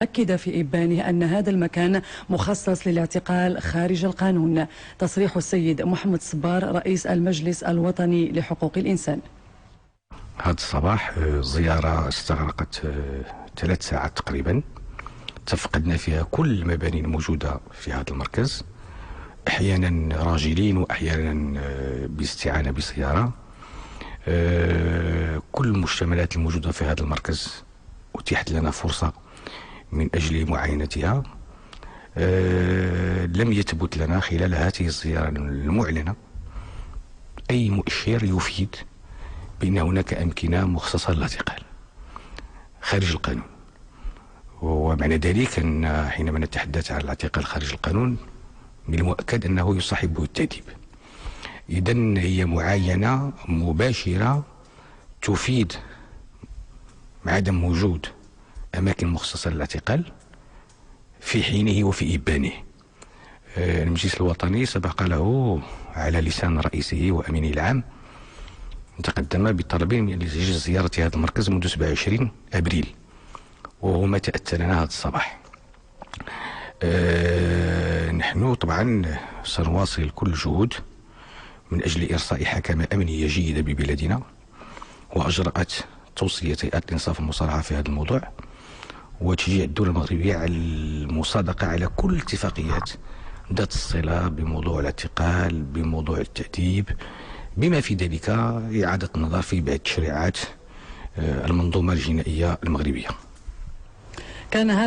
أكد في إبانه أن هذا المكان مخصص للاعتقال خارج القانون. تصريح السيد محمد صبار رئيس المجلس الوطني لحقوق الإنسان. هذا الصباح زيارة استغرقت 3 ساعات تقريبا، تفقدنا فيها كل المباني الموجودة في هذا المركز، أحيانا راجلين وأحيانا باستعانة بسيارة. كل المشتملات الموجودة في هذا المركز أتيحت لنا فرصة من أجل معاينتها. لم يثبت لنا خلال هذه الزيارة المعلنة أي مؤشر يفيد بأن هناك أمكنة مخصصة للاعتقال خارج القانون. ومعنى ذلك أن حينما نتحدث عن الاعتقال خارج القانون من المؤكد أنه يصاحبه التأديب. إذن هي معاينة مباشرة تفيد عدم وجود أماكن مخصصة للاعتقال في حينه وفي إبانه. المجلس الوطني سبق له على لسان رئيسه وأمينه العام تقدم بطلب من أجل زيارة هذا المركز منذ 27 أبريل، وهو ما تأتى لنا هذا الصباح. نحن طبعا سنواصل كل الجهود من أجل إرساء حكمة أمنية جيدة ببلادنا، وأجرأت توصية هيئة الإنصاف والمصالحة في هذا الموضوع، وتشجيع الدولة المغربية على المصادقة على كل الاتفاقيات ذات الصلة بموضوع الاعتقال، بموضوع التأديب، بما في ذلك إعادة النظر في بعض تشريعات المنظومة الجنائية المغربية. كان هذا